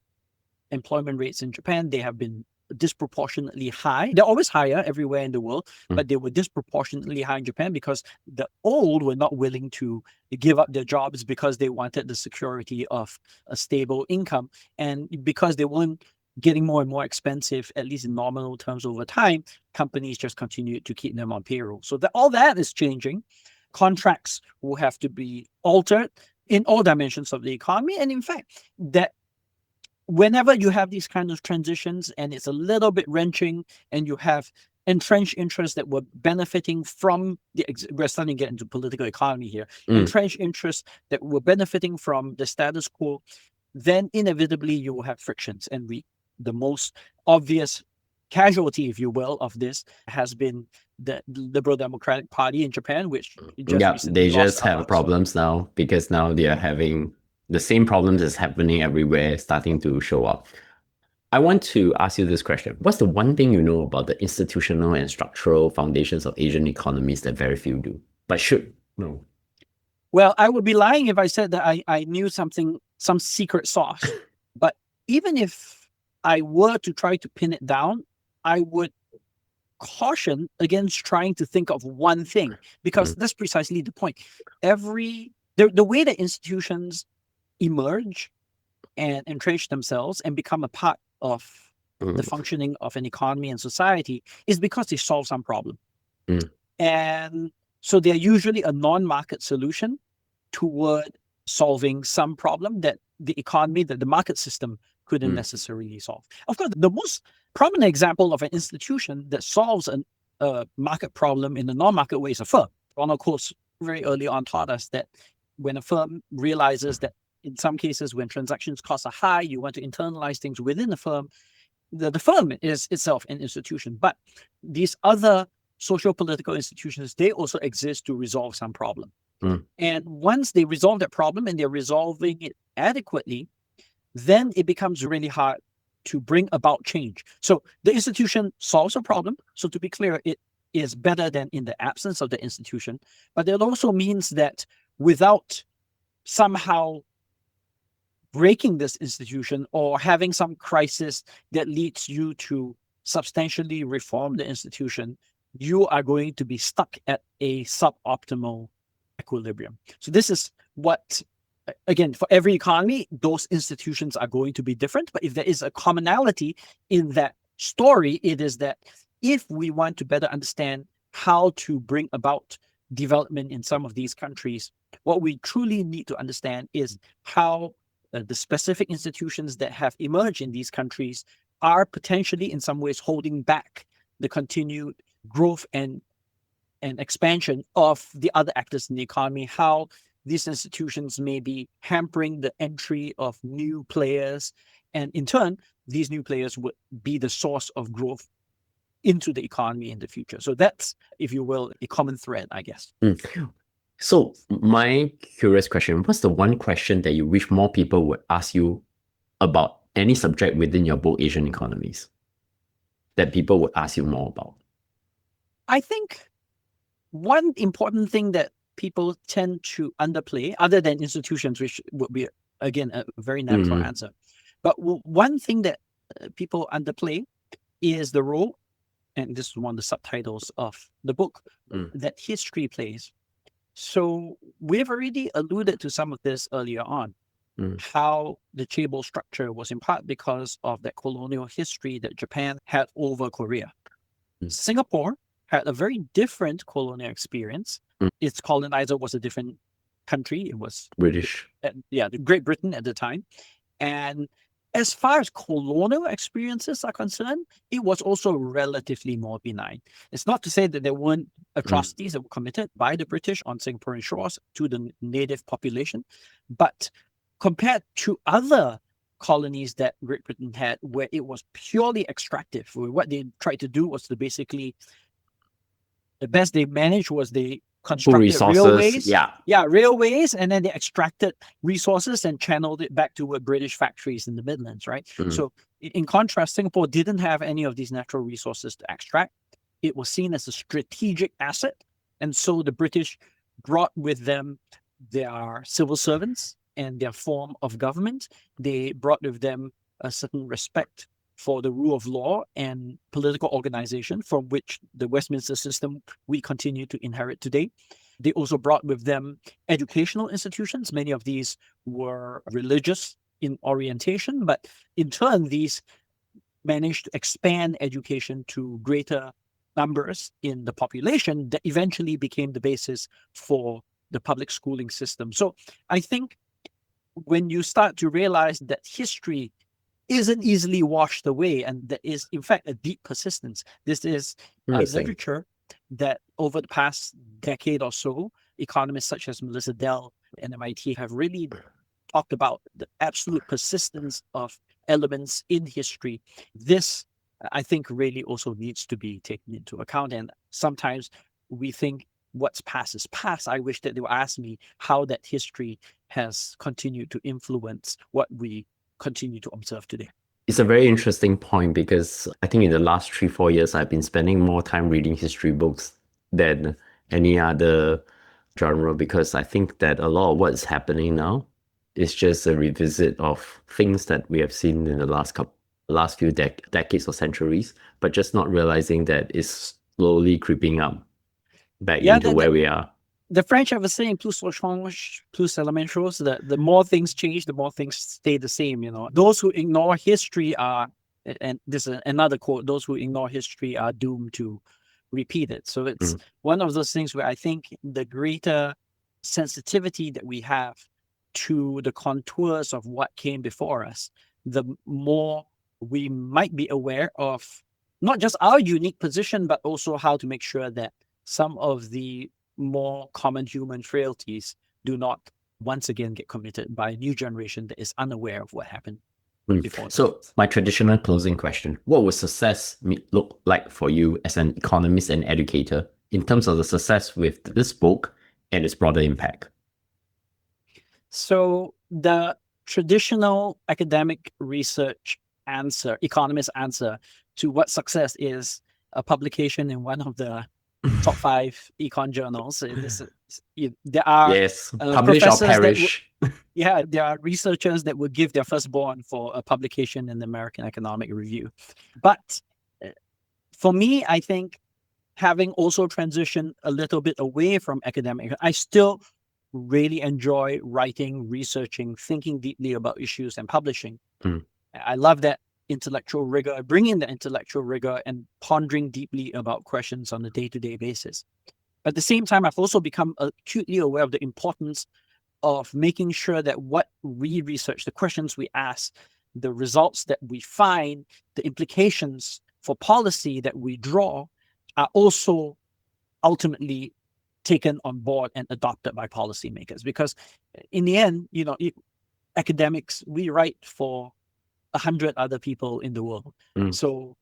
employment rates in Japan. They have been disproportionately high. They're always higher everywhere in the world, but they were disproportionately high in Japan because the old were not willing to give up their jobs because they wanted the security of a stable income. And because they weren't getting more and more expensive, at least in nominal terms over time, companies just continued to keep them on payroll. So all that is changing. Contracts will have to be altered in all dimensions of the economy. And in fact, that whenever you have these kind of transitions and it's a little bit wrenching and you have entrenched interests that were benefiting from we're starting to get into political economy here, entrenched interests that were benefiting from the status quo, then inevitably you will have frictions. And the most obvious casualty, if you will, of this has been the Liberal Democratic Party in Japan, which they just have problems now because now they are having the same problems is happening everywhere, starting to show up. I want to ask you this question. What's the one thing you know about the institutional and structural foundations of Asian economies that very few do, but should know? Well, I would be lying if I said that I knew some secret sauce. But even if I were to try to pin it down, I would caution against trying to think of one thing, because that's precisely the point. The way that institutions emerge and entrench themselves and become a part of the functioning of an economy and society is because they solve some problem. And so they're usually a non-market solution toward solving some problem that the economy, that the market system couldn't necessarily solve. Of course, the most prominent example of an institution that solves a market problem in a non-market way is a firm. Ronald Coase very early on taught us that when a firm realizes that in some cases, when transactions costs are high, you want to internalize things within the firm. The firm is itself an institution, but these other social political institutions, they also exist to resolve some problem. And once they resolve that problem and they're resolving it adequately, then it becomes really hard to bring about change. So the institution solves a problem. So to be clear, it is better than in the absence of the institution. But it also means that without somehow breaking this institution or having some crisis that leads you to substantially reform the institution, you are going to be stuck at a suboptimal equilibrium. So this is what, again, for every economy, those institutions are going to be different. But if there is a commonality in that story, it is that if we want to better understand how to bring about development in some of these countries, what we truly need to understand is how the specific institutions that have emerged in these countries are potentially in some ways holding back the continued growth and expansion of the other actors in the economy, how these institutions may be hampering the entry of new players, and in turn, these new players would be the source of growth into the economy in the future. So that's, if you will, a common thread, I guess. So my curious question, what's the one question that you wish more people would ask you about any subject within your book, Asian Economies, that people would ask you more about? I think one important thing that people tend to underplay, other than institutions, which would be, again, a very natural answer. But one thing that people underplay is the role, and this is one of the subtitles of the book, that history plays. So we've already alluded to some of this earlier on, how the Chaebol structure was in part because of that colonial history that Japan had over Korea. Singapore had a very different colonial experience. Its colonizer was a different country. It was British. Great Britain at the time. And as far as colonial experiences are concerned, it was also relatively more benign. It's not to say that there weren't atrocities that were committed by the British on Singaporean shores to the native population, but compared to other colonies that Great Britain had, where it was purely extractive, where what they tried to do was to basically, the best they managed was they constructed railways. Railways, and then they extracted resources and channeled it back to British factories in the Midlands, right? So in contrast, Singapore didn't have any of these natural resources to extract. It was seen as a strategic asset. And so the British brought with them their civil servants and their form of government. They brought with them a certain respect for the rule of law and political organization, from which the Westminster system we continue to inherit today. They also brought with them educational institutions. Many of these were religious in orientation, but in turn, these managed to expand education to greater numbers in the population that eventually became the basis for the public schooling system. So I think when you start to realize that history isn't easily washed away, and there is, in fact, a deep persistence. This is literature that over the past decade or so, economists such as Melissa Dell and MIT have really talked about the absolute persistence of elements in history. This, I think, really also needs to be taken into account. And sometimes we think what's past is past. I wish that they would ask me how that history has continued to influence what we continue to observe today. It's a very interesting point, because I think in the last 3-4 years, I've been spending more time reading history books than any other genre, because I think that a lot of what's happening now is just a revisit of things that we have seen in the last few decades or centuries, but just not realizing that it's slowly creeping up back into where we are. The French have a saying, plus ça change, plus ça la chose, the more things change, the more things stay the same, Those who ignore history are, and this is another quote, those who ignore history are doomed to repeat it. So it's one of those things where I think the greater sensitivity that we have to the contours of what came before us, the more we might be aware of not just our unique position, but also how to make sure that some of the more common human frailties do not once again get committed by a new generation that is unaware of what happened before. So my traditional closing question, what would success look like for you as an economist and educator in terms of the success with this book and its broader impact? So the traditional academic research answer, economist answer to what success is, a publication in one of the top 5 econ journals. There are publish or perish. There are researchers that would give their firstborn for a publication in the American Economic Review. But for me, I think having also transitioned a little bit away from academic, I still really enjoy writing, researching, thinking deeply about issues and publishing. I love that intellectual rigor, bringing the intellectual rigor and pondering deeply about questions on a day-to-day basis. At the same time, I've also become acutely aware of the importance of making sure that what we research, the questions we ask, the results that we find, the implications for policy that we draw are also ultimately taken on board and adopted by policymakers. Because in the end, academics, we write for 100 other people in the world. So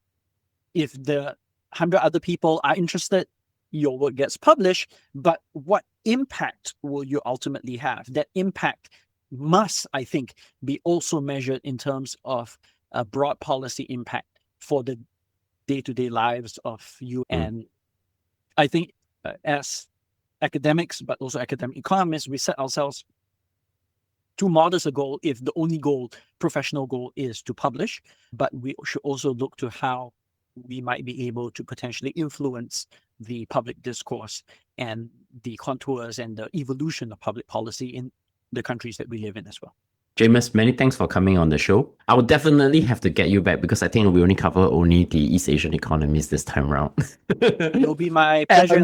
if the 100 other people are interested, your work gets published, but what impact will you ultimately have? That impact must, I think, be also measured in terms of a broad policy impact for the day-to-day lives of you. And I think as academics, but also academic economists, we set ourselves too modest a goal if the only goal, professional goal, is to publish. But we should also look to how we might be able to potentially influence the public discourse and the contours and the evolution of public policy in the countries that we live in as well. Jamus, many thanks for coming on the show. I will definitely have to get you back because I think we only cover only the East Asian economies this time around. It'll be my pleasure.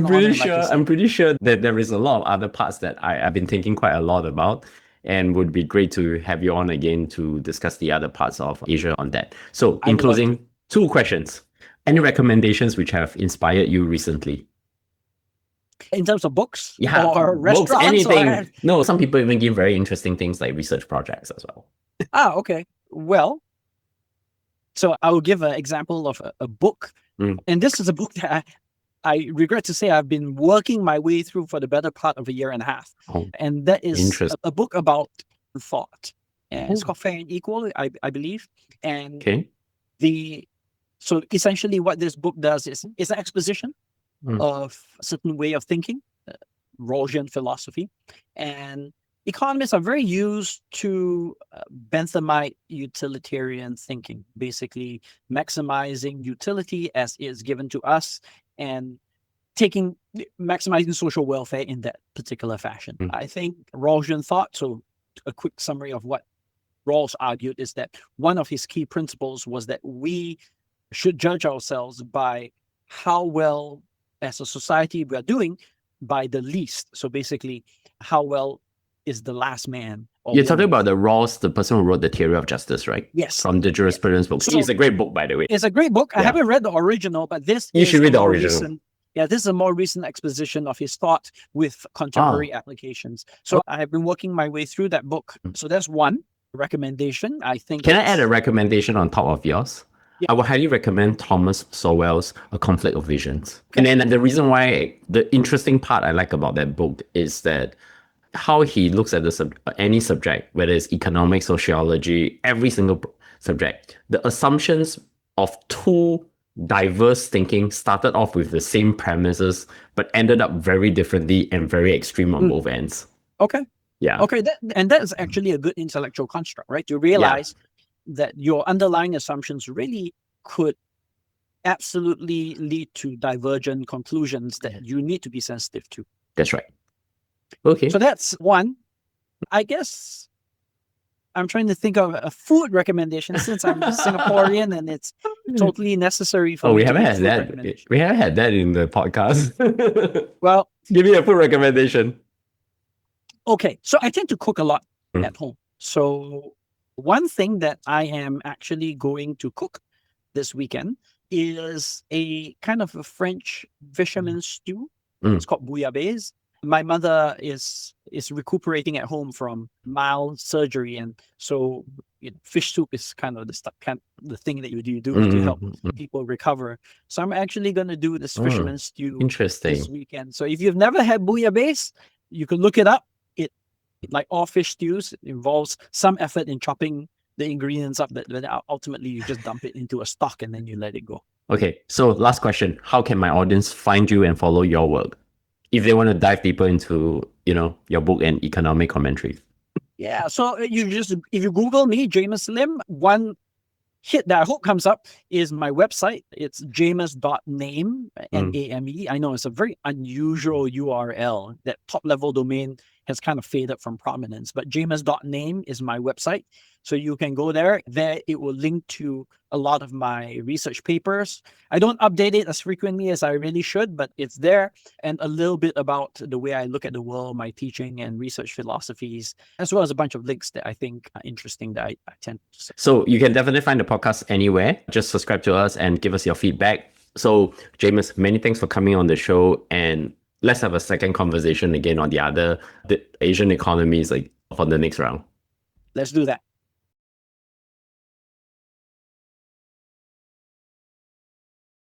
I'm pretty sure that there is a lot of other parts that I've been thinking quite a lot about, and would be great to have you on again to discuss the other parts of Asia on that. So in closing, 2 questions. Any recommendations which have inspired you recently? In terms of books? Yeah, or restaurants? Books, anything. No, some people even give very interesting things like research projects as well. Okay. Well, so I will give an example of a book. And this is a book that I regret to say I've been working my way through for the better part of a year and a half. And that is a book about thought. And it's called Fair and Equal, I believe. And so essentially what this book does is it's an exposition of a certain way of thinking, Rawlsian philosophy. And economists are very used to Benthamite utilitarian thinking, basically maximizing utility as is given to us and maximizing social welfare in that particular fashion. I think Rawlsian thought, so a quick summary of what Rawls argued, is that one of his key principles was that we should judge ourselves by how well as a society we are doing by the least. So basically, how well is the last man? You're talking about the Rawls, the person who wrote the Theory of Justice, right? Yes. From the Jurisprudence book. So, it's a great book, by the way. It's a great book. I haven't read the original, but you should read the original. This is a more recent exposition of his thought with contemporary applications. So I have been working my way through that book. So that's one recommendation. I think. Can I add a recommendation on top of yours? Yeah. I would highly recommend Thomas Sowell's A Conflict of Visions. And then the reason why, the interesting part I like about that book is that how he looks at any subject, whether it's economics, sociology, every single subject, the assumptions of 2 diverse thinking started off with the same premises, but ended up very differently and very extreme on both ends. Okay. Yeah. Okay. That's actually a good intellectual construct, right? To realize that your underlying assumptions really could absolutely lead to divergent conclusions that you need to be sensitive to. That's right. Okay. So that's one. I guess I'm trying to think of a food recommendation since I'm Singaporean and it's totally necessary for me. We haven't had that. We haven't had that in the podcast. Well, give me a food recommendation. Okay. So I tend to cook a lot at home. So one thing that I am actually going to cook this weekend is a kind of a French fisherman's stew. It's called bouillabaisse. My mother is recuperating at home from mild surgery, and so fish soup is kind of the thing that you do to help people recover. So I'm actually going to do this fisherman's stew this weekend. So if you've never had bouillabaisse, you can look it up. It like all fish stews, involves some effort in chopping the ingredients up, that ultimately you just dump it into a stock and then you let it go. Okay, so last question. How can my audience find you and follow your work if they want to dive deeper into, your book and economic commentary? Yeah, so if you Google me, Jamus Lim, one hit that I hope comes up is my website. It's jamus.name, N-A-M-E. I know it's a very unusual URL. That top-level domain has kind of faded from prominence, but jamus.name is my website. So you can go there. There it will link to a lot of my research papers. I don't update it as frequently as I really should, but it's there. And a little bit about the way I look at the world, my teaching and research philosophies, as well as a bunch of links that I think are interesting that I tend to say. So you can definitely find the podcast anywhere. Just subscribe to us and give us your feedback. So Jamus, many thanks for coming on the show, and let's have a second conversation again on the Asian economies for the next round. Let's do that.